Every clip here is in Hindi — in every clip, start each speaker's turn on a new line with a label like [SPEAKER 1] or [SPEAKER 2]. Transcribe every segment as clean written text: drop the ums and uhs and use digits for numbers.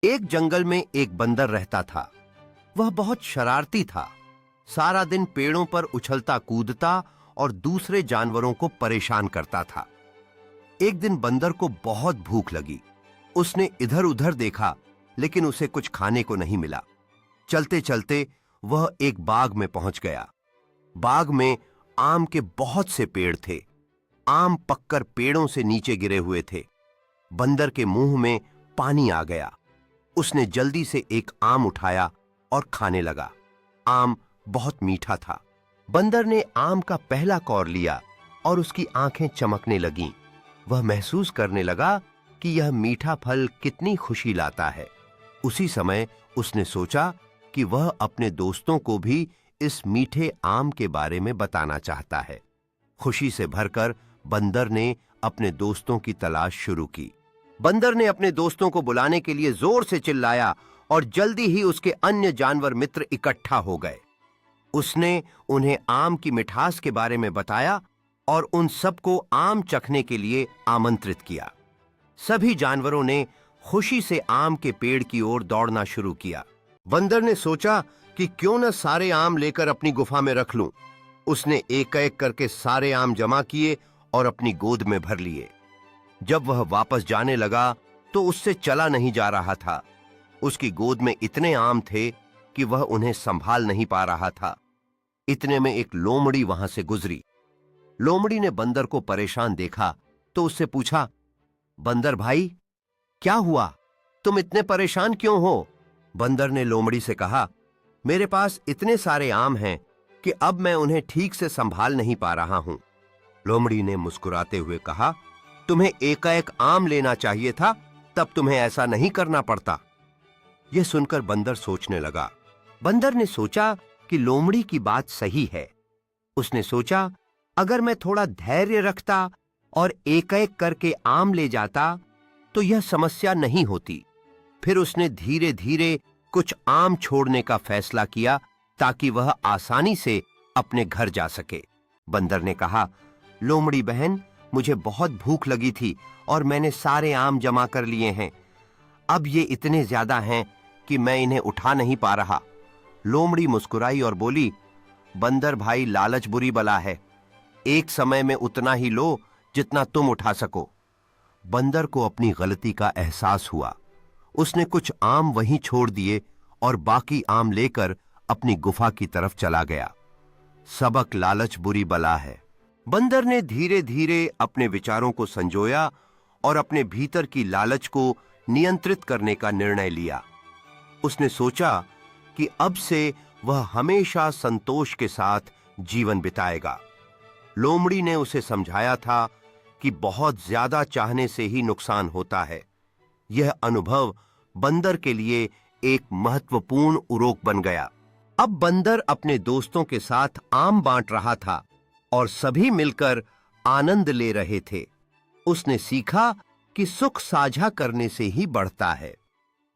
[SPEAKER 1] एक जंगल में एक बंदर रहता था। वह बहुत शरारती था। सारा दिन पेड़ों पर उछलता कूदता और दूसरे जानवरों को परेशान करता था। एक दिन बंदर को बहुत भूख लगी। उसने इधर उधर देखा, लेकिन उसे कुछ खाने को नहीं मिला। चलते चलते वह एक बाग में पहुंच गया। बाग में आम के बहुत से पेड़ थे। आम पककर पेड़ों से नीचे गिरे हुए थे। बंदर के मुंह में पानी आ गया। उसने जल्दी से एक आम उठाया और खाने लगा। आम बहुत मीठा था। बंदर ने आम का पहला कौर लिया और उसकी आंखें चमकने लगीं। वह महसूस करने लगा कि यह मीठा फल कितनी खुशी लाता है। उसी समय उसने सोचा कि वह अपने दोस्तों को भी इस मीठे आम के बारे में बताना चाहता है। खुशी से भरकर बंदर ने अपने दोस्तों की तलाश शुरू की। बंदर ने अपने दोस्तों को बुलाने के लिए जोर से चिल्लाया और जल्दी ही उसके अन्य जानवर मित्र इकट्ठा हो गए। उसने उन्हें आम की मिठास के बारे में बताया और उन सबको आम चखने के लिए आमंत्रित किया। सभी जानवरों ने खुशी से आम के पेड़ की ओर दौड़ना शुरू किया। बंदर ने सोचा कि क्यों न सारे आम लेकर अपनी गुफा में रख लूं। उसने एक एक करके सारे आम जमा किए और अपनी गोद में भर लिए। जब वह वापस जाने लगा तो उससे चला नहीं जा रहा था। उसकी गोद में इतने आम थे कि वह उन्हें संभाल नहीं पा रहा था। इतने में एक लोमड़ी वहां से गुजरी। लोमड़ी ने बंदर को परेशान देखा तो उससे पूछा, बंदर भाई, क्या हुआ? तुम इतने परेशान क्यों हो? बंदर ने लोमड़ी से कहा, मेरे पास इतने सारे आम हैं कि अब मैं उन्हें ठीक से संभाल नहीं पा रहा हूं। लोमड़ी ने मुस्कुराते हुए कहा, तुम्हें एकाएक आम लेना चाहिए था, तब तुम्हें ऐसा नहीं करना पड़ता। यह सुनकर बंदर सोचने लगा। बंदर ने सोचा कि लोमड़ी की बात सही है। उसने सोचा, अगर मैं थोड़ा धैर्य रखता और एक-एक करके आम ले जाता तो यह समस्या नहीं होती। फिर उसने धीरे धीरे कुछ आम छोड़ने का फैसला किया ताकि वह आसानी से अपने घर जा सके। बंदर ने कहा, लोमड़ी बहन, मुझे बहुत भूख लगी थी और मैंने सारे आम जमा कर लिए हैं। अब ये इतने ज्यादा हैं कि मैं इन्हें उठा नहीं पा रहा। लोमड़ी मुस्कुराई और बोली, बंदर भाई, लालच बुरी बला है। एक समय में उतना ही लो जितना तुम उठा सको। बंदर को अपनी गलती का एहसास हुआ। उसने कुछ आम वहीं छोड़ दिए और बाकी आम लेकर अपनी गुफा की तरफ चला गया। सबक, लालच बुरी बला है। बंदर ने धीरे धीरे अपने विचारों को संजोया और अपने भीतर की लालच को नियंत्रित करने का निर्णय लिया। उसने सोचा कि अब से वह हमेशा संतोष के साथ जीवन बिताएगा। लोमड़ी ने उसे समझाया था कि बहुत ज्यादा चाहने से ही नुकसान होता है। यह अनुभव बंदर के लिए एक महत्वपूर्ण उरोक बन गया। अब बंदर अपने दोस्तों के साथ आम बांट रहा था और सभी मिलकर आनंद ले रहे थे। उसने सीखा कि सुख साझा करने से ही बढ़ता है।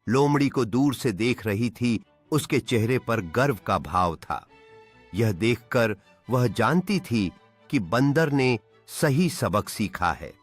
[SPEAKER 1] लोमड़ी को दूर से देख रही थी। उसके चेहरे पर गर्व का भाव था। यह देखकर वह जानती थी कि बंदर ने सही सबक सीखा है।